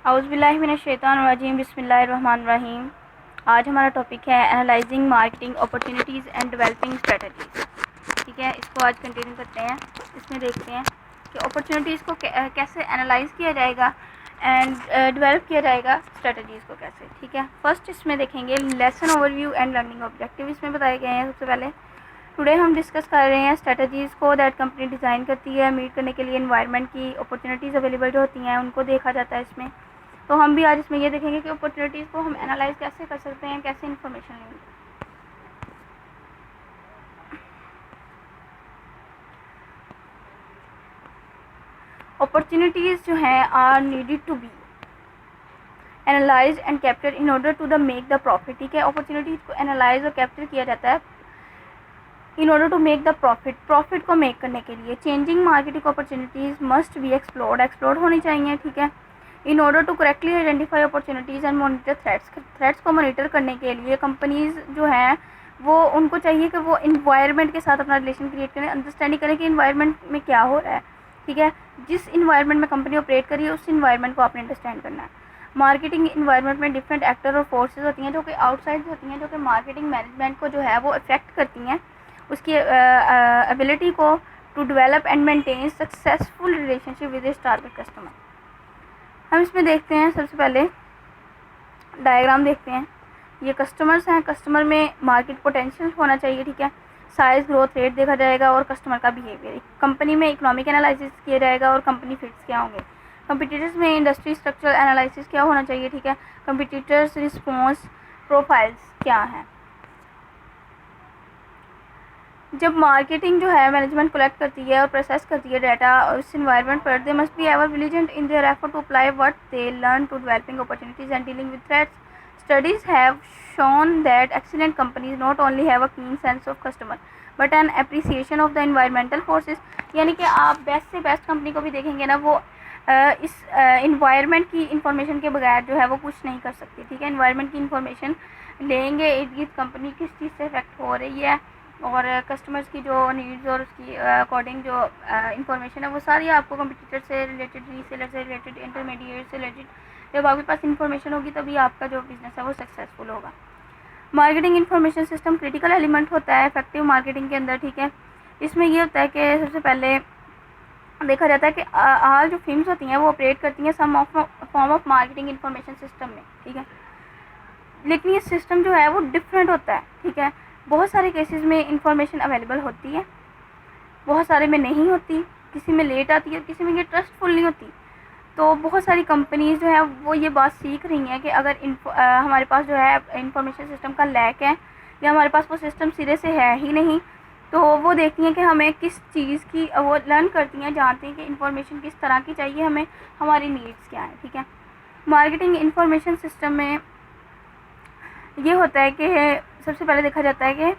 औज़ुबिल्लाहिमिनश्शैतानिर्रजीम बिस्मिल्लाहिर्रहमानिर्रहीम। आज हमारा टॉपिक है analysing marketing opportunities and developing strategies. ठीक है, इसको आज कंटिन्यू करते हैं। इसमें देखते हैं कि अपॉर्चुनिटीज़ को कैसे एनालाइज किया जाएगा एंड डेवलप किया जाएगा, स्ट्रेटजीज़ को कैसे। ठीक है, फर्स्ट इसमें देखेंगे lesson overview and learning objective इसमें बताए गए हैं। सबसे पहले टुडे हम डिस्कस कर रहे हैं स्ट्रेटजीज़ को दैट कंपनी डिज़ाइन करती है मीट करने के लिए एनवायरनमेंट की अपॉर्चुनिटीज़ अवेलेबल जो होती हैं उनको देखा जाता है इसमें। तो हम भी आज इसमें ये देखेंगे कि अपॉर्चुनिटीज़ को हम एनालाइज कैसे कर सकते हैं, कैसे इन्फॉर्मेशन लेंगे। अपॉर्चुनिटीज़ जो हैं are needed to be analyse and capture in order to the make the profit. ठीक है, अपॉर्चुनिटीज़ को एनालाइज और कैप्चर किया जाता है in order to make the profit को मेक करने के लिए। Changing marketing opportunities must be explored होनी चाहिए। ठीक है, in order to correctly identify opportunities and monitor threats को मॉनिटर करने के लिए कंपनीज़ जो हैं वो उनको चाहिए कि वो इन्वायरमेंट के साथ अपना रिलेशन क्रिएट करें, अंडरस्टैंडिंग करें कि इन्वायरमेंट में क्या हो रहा है। ठीक है, जिस इन्वायरमेंट में कंपनी ऑपरेट करी है उस इन्वायरमेंट को आपने अंडरस्टैंड करना है। मार्केटिंग इन्वायरमेंट में डिफरेंट एक्टर और फोर्सेज होती हैं जो कि आउटसाइड होती हैं, जो कि मार्केटिंग मैनेजमेंट को जो है वो अफेक्ट करती हैं, उसकी एबिलिटी को to develop and maintain successful relationship with his target customer. हम इसमें देखते हैं, सबसे पहले डायग्राम देखते हैं। ये कस्टमर्स हैं, कस्टमर में मार्केट पोटेंशियल होना चाहिए। ठीक है, साइज़ ग्रोथ रेट देखा जाएगा और कस्टमर का बिहेवियर। कंपनी में इकोनॉमिक एनालिसिस किया जाएगा और कंपनी फिट्स क्या होंगे। कंपटीटर्स में इंडस्ट्री स्ट्रक्चरल एनालिसिस क्या होना चाहिए। ठीक है, कंपटीटर्स रिस्पॉन्स प्रोफाइल्स क्या हैं। जब मार्केटिंग जो है मैनेजमेंट कलेक्ट करती है और प्रोसेस करती है डाटा और इस इन्वायरमेंट पर, they must be ever vigilant in their effort to apply what they learn to developing opportunities and dealing with threats. Studies have shown that excellent companies not only have a keen sense of customer but an appreciation of the environmental forces. यानी कि आप best से best company को भी देखेंगे ना, वो इस इन्वायरमेंट की इंफॉर्मेशन के बगैर जो है वो कुछ नहीं कर सकती। ठीक है, इन्वायरमेंट की इंफॉर्मेशन लेंगे, इर्द गिर्द कंपनी किस चीज़ से इफेक्ट हो रही है और कस्टमर्स की जो नीड्स और उसकी अकॉर्डिंग जो इंफॉर्मेशन है वो सारी आपको कंपटीटर से रिलेटेड, रीसेलर से रिलेटेड, इंटरमीडिएट से रिलेटेड, जब आपके पास इंफॉर्मेशन होगी तभी आपका जो बिज़नेस है वो सक्सेसफुल होगा। Marketing information system critical element होता है इफेक्टिव मार्केटिंग के अंदर। ठीक है, इसमें ये होता है कि सबसे पहले देखा जाता है कि आज जो फिल्म्स होती हैं वो ऑपरेट करती हैं some form of marketing information system में। ठीक है, लेकिन ये सिस्टम जो है वो डिफरेंट होता है। ठीक है, बहुत सारे केसेस में इंफॉर्मेशन अवेलेबल होती है, बहुत सारे में नहीं होती, किसी में लेट आती है, किसी में ये ट्रस्टफुल नहीं होती। तो बहुत सारी कंपनीज़ जो है वो ये बात सीख रही हैं कि अगर हमारे पास जो है इंफॉर्मेशन सिस्टम का लैक है या हमारे पास वो सिस्टम सिरे से है ही नहीं, तो वो देखती हैं कि हमें किस चीज़ की, वो लर्न करती हैं, जानती हैं कि इंफॉर्मेशन किस तरह की चाहिए हमें, हमारी नीड्स क्या है। ठीक है, मार्केटिंग इंफॉर्मेशन सिस्टम में ये होता है कि सबसे पहले देखा जाता है कि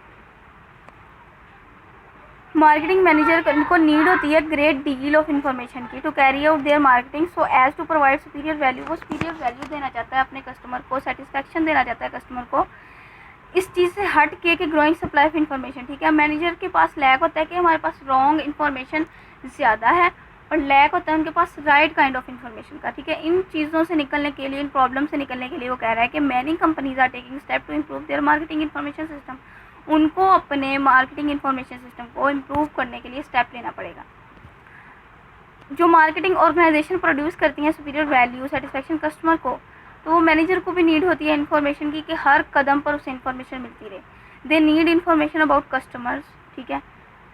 मार्केटिंग मैनेजर को नीड होती है ग्रेट डील ऑफ इन्फॉर्मेशन की to carry out their marketing so as to provide superior value. वो सुपीरियर वैल्यू देना चाहता है अपने कस्टमर को, सेटिस्फैक्शन देना चाहता है कस्टमर को, इस चीज़ से हट के कि ग्रोइंग सप्लाई ऑफ इन्फॉर्मेशन। ठीक है, मैनेजर के पास लैक होता है कि हमारे पास रॉन्ग इन्फॉर्मेशन ज़्यादा है और लैक होता है उनके पास राइट काइंड ऑफ इन्फॉर्मेशन का। ठीक है, इन चीज़ों से निकलने के लिए, इन प्रॉब्लम से निकलने के लिए वो कह रहा है कि many companies are taking step to improve their marketing information system. उनको अपने मार्केटिंग इन्फॉर्मेशन सिस्टम को इम्प्रूव करने के लिए स्टेप लेना पड़ेगा। जो मार्केटिंग ऑर्गेनाइजेशन प्रोड्यूस करती हैं सुपीरियर वैल्यू सेटिस्फैक्शन कस्टमर को, तो वो मैनेजर को भी नीड होती है इन्फॉर्मेशन की कि हर कदम पर उसे इन्फॉर्मेशन मिलती रहे। They need information about customers. ठीक है,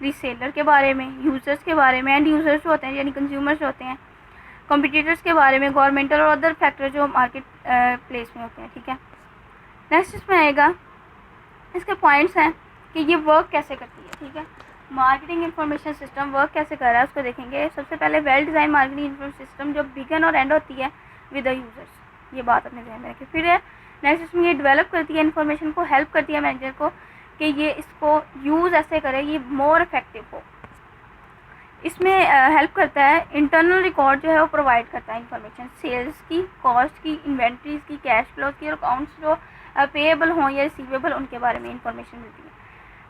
रीसेलर के बारे में, यूज़र्स के बारे में, एंड यूज़र्स जो होते हैं यानी कंज्यूमर्स जो होते हैं, कंपटीटर्स के बारे में, गवर्नमेंटल और अदर फैक्टर जो मार्केट प्लेस में होते हैं। ठीक है, नेक्स्ट इसमें आएगा, इसके पॉइंट्स हैं कि ये वर्क कैसे करती है। ठीक है, मार्केटिंग इंफॉर्मेशन सिस्टम वर्क कैसे कर रहा है उसको देखेंगे। सबसे पहले well design marketing information system जो बिगन और एंड होती है विद द यूज़र्स, ये बात अपने ध्यान में रखें। फिर नेक्स्ट इसमें ये डेवलप करती है इन्फॉर्मेशन को, हेल्प करती है मैनेजर को कि ये इसको यूज़ ऐसे करे ये मोर इफेक्टिव हो। इसमें हेल्प करता है इंटरनल रिकॉर्ड जो है वो प्रोवाइड करता है इन्फॉर्मेशन, सेल्स की, कॉस्ट की, इन्वेंट्रीज की, कैश फ्लो की और अकाउंट्स जो पेएबल हों या रिसीवेबल उनके बारे में इंफॉर्मेशन मिलती है।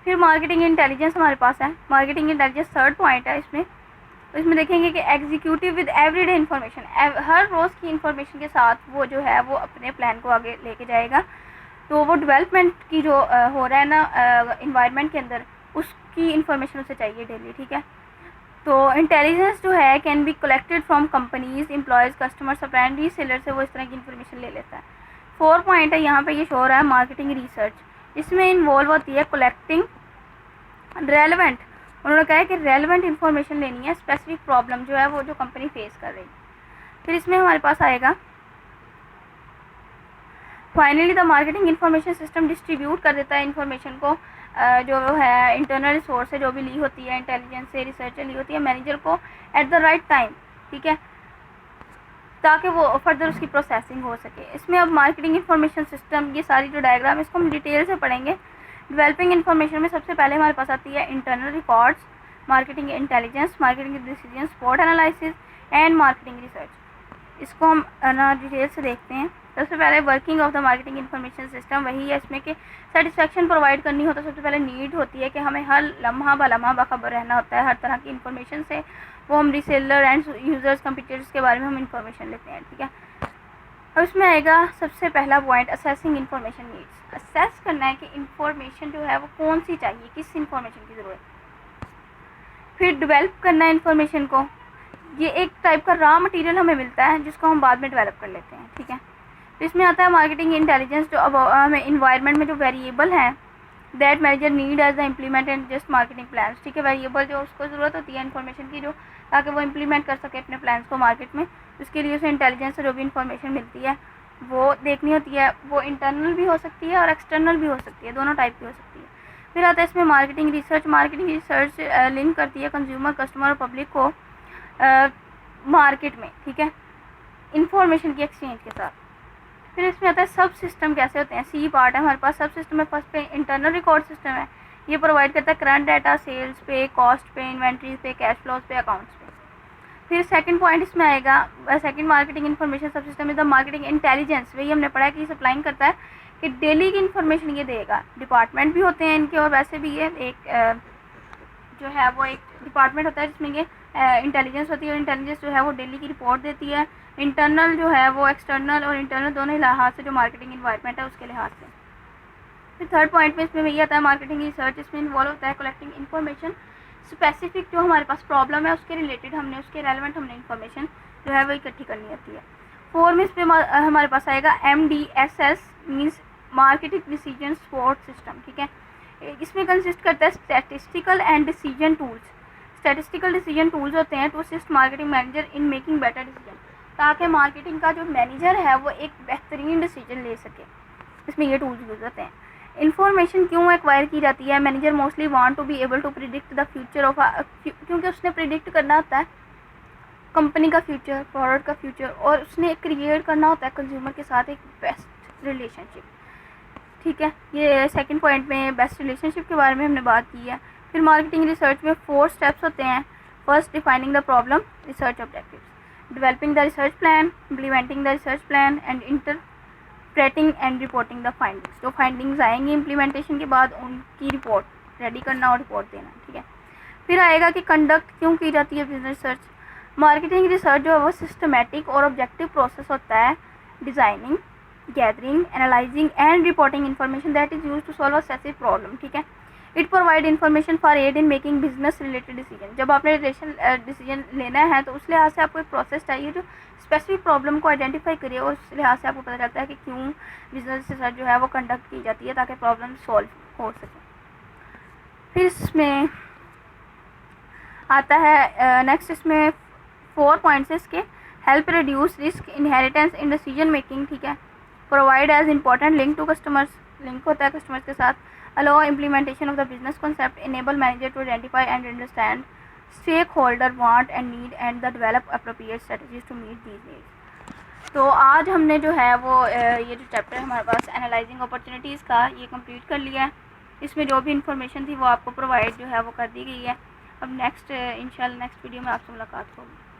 फिर मार्केटिंग इंटेलिजेंस हमारे पास है। मार्केटिंग इंटेलिजेंस थर्ड पॉइंट है इसमें। इसमें देखेंगे कि एग्जीक्यूटिव विद एवरीडे इन्फॉर्मेशन, हर रोज़ की इन्फॉर्मेशन के साथ वो जो है वो अपने प्लान को आगे लेके जाएगा। तो वो डेवलपमेंट की जो हो रहा है ना इन्वायरमेंट के अंदर, उसकी इन्फॉर्मेशन उसे चाहिए डेली, ठीक है। तो इंटेलिजेंस जो है can be collected from companies, employees, customer, supplier, reseller से वो इस तरह की इन्फॉर्मेशन ले लेता है। 4 पॉइंट है यहाँ पे, ये शो हो रहा है मार्केटिंग रिसर्च। इसमें इन्वॉल्व होती है कलेक्टिंग रेलेवेंट, उन्होंने कहा है कि रेलेवेंट इन्फॉर्मेशन लेनी है, स्पेसिफिक प्रॉब्लम जो है वो जो कंपनी फेस कर रही है। फिर इसमें हमारे पास आएगा finally the marketing information system distribute कर देता है इन्फॉर्मेशन को, जो है इंटरनल रिसोर्स से जो भी ली होती है, इंटेलिजेंस से, रिसर्च से ली होती है, मैनेजर को एट द राइट टाइम, ठीक है, ताकि वो फर्दर उसकी प्रोसेसिंग हो सके। इसमें अब मार्केटिंग इन्फॉर्मेशन सिस्टम, ये सारी जो डायग्राम है इसको हम डिटेल से पढ़ेंगे। डेवलपिंग इन्फॉर्मेशन में सबसे पहले हमारे पास आती है internal records, marketing intelligence, marketing decision support analysis and marketing research. इसको हम ना डिटेल से देखते हैं। सबसे पहले working of the marketing information system वही है, इसमें कि सेटिस्फेक्शन प्रोवाइड करनी हो तो सबसे पहले नीड होती है कि हमें हर लम्हा ब लम्हा बाखबर रहना होता है हर तरह की इन्फॉर्मेशन से। वो हम रीसेलर एंड यूज़र्स, कंपटीटर्स के बारे में हम इन्फॉर्मेशन लेते हैं, ठीक है। अब इसमें आएगा सबसे पहला point assessing information needs. Assess करना है कि इन्फॉर्मेशन जो है वो कौन सी चाहिए, किस इन्फॉर्मेशन की ज़रूरत है। फिर डेवलप करना है इन्फॉर्मेशन को, ये एक टाइप का रॉ मटेरियल हमें मिलता है जिसको हम बाद में डेवलप कर लेते हैं, ठीक है। तो इसमें आता है मार्केटिंग इंटेलिजेंस, जो अब हमें इन्वायरमेंट में जो वेरिएबल हैं that manager need as the implement and just marketing plan, ठीक है। वेरिएबल जो उसको ज़रूरत होती है इन्फॉर्मेशन की, जो ताकि वो इम्प्लीमेंट कर सके अपने प्लान्स को मार्केट में, उसके लिए उसे इंटेलिजेंस से जो भी इन्फॉर्मेशन मिलती है वो देखनी होती है। वो इंटरनल भी हो सकती है और एक्सटर्नल भी हो सकती है, दोनों टाइप की हो सकती है। फिर आता है इसमें marketing research. Marketing research link करती है कंज्यूमर, कस्टमर और पब्लिक को मार्केट में, ठीक है, इंफॉर्मेशन की एक्सचेंज के साथ। फिर इसमें आता है सब सिस्टम कैसे होते हैं। सी पार्ट है हमारे पास, सब सिस्टम में फर्स्ट पे इंटरनल रिकॉर्ड सिस्टम है, ये प्रोवाइड करता है करंट डाटा, सेल्स पे, कॉस्ट पे, इन्वेंट्रीज पे, कैश फ्लोज पे, अकाउंट्स पे। फिर सेकंड पॉइंट इसमें आएगा, सेकंड मार्केटिंग इन्फॉर्मेशन सब system is the marketing intelligence. वही हमने पढ़ा है कि सप्लाइंग करता है कि डेली की इन्फॉर्मेशन ये देगा। डिपार्टमेंट भी होते हैं इनके, और वैसे भी ये एक जो है वो एक डिपार्टमेंट होता है जिसमें ये इंटेलिजेंस होती है, और इंटेलिजेंस जो है वो डेली की रिपोर्ट देती है, इंटरनल जो है वो एक्सटर्नल और इंटरनल दोनों लिहाज से, जो मार्केटिंग इन्वायरमेंट है उसके लिहाज से। फिर थर्ड पॉइंट में इसमें ये आता है मार्केटिंग रिसर्च। इसमें इन्वॉल्व होता है कलेक्टिंग इन्फॉर्मेशन स्पेसिफिक, जो हमारे पास प्रॉब्लम है उसके रिलेटेड हमने, उसके रेलेवेंट हमने इन्फॉर्मेशन जो है वो इकट्ठी करनी होती है। फोर में इस पर हमारे पास आएगा MDSS means marketing decision support system, ठीक है। इसमें कंसिस्ट करता है statistical and decision tools. Statistical decision tools होते हैं to assist marketing manager in making better decision, ताकि मार्केटिंग का जो मैनेजर है वो एक बेहतरीन डिसीजन ले सके। इसमें ये टूल्स यूज होते हैं। इन्फॉर्मेशन क्यों एक्वायर की जाती है। Manager mostly want to be able to predict the future of, क्योंकि उसने प्रिडिक्ट करना होता है कंपनी का फ्यूचर, प्रोडक्ट का फ्यूचर, और उसने क्रिएट करना होता है कंज्यूमर के साथ एक बेस्ट रिलेशनशिप, ठीक है। ये सेकंड पॉइंट में बेस्ट रिलेशनशिप के बारे में हमने बात की है। फिर मार्केटिंग रिसर्च में 4 स्टेप्स होते हैं। First, defining the problem, research objectives, developing the research plan, implementing the research plan and interpreting and reporting the findings. जो फाइंडिंग्स आएंगी इम्प्लीमेंटेशन के बाद उनकी रिपोर्ट रेडी करना और रिपोर्ट देना, ठीक है। फिर आएगा कि कंडक्ट क्यों की जाती है बिजनेस रिसर्च। मार्केटिंग रिसर्च जो है वो सिस्टमेटिक और ऑब्जेक्टिव प्रोसेस होता है, designing, gathering, analysing and reporting information that is use to solve a specific problem, ठीक है। It provide information for aid in making business related decision. जब आपने डिसीजन लेना है तो उस लिहाज से आपको एक प्रोसेस चाहिए जो स्पेसिफिक प्रॉब्लम को आइडेंटिफाई करे, और उस लिहाज से आपको पता चलता है कि क्यों बिजनेस रिसर्च जो है वो कंडक्ट की जाती है, ताकि प्रॉब्लम सॉल्व हो सके। फिर इसमें आता है नेक्स्ट, इसमें 4 पॉइंट्स इसके। Help reduce risk inheritance in decision making, ठीक है। Provide as important link to customers, link होता है कस्टमर्स के साथ। Allow implementation of the business concept, enable manager to identify and understand stakeholder want and need and the develop appropriate strategies to meet these needs. तो आज हमने जो है वो ये जो चैप्टर है हमारे पास एनालाइजिंग अपॉर्चुनिटीज़ का, ये कंप्लीट कर लिया है। इसमें जो भी इंफॉर्मेशन थी वो आपको प्रोवाइड जो है वो कर दी गई है। अब नेक्स्ट इंशाल्लाह नेक्स्ट वीडियो में आपसे मुलाकात होगी।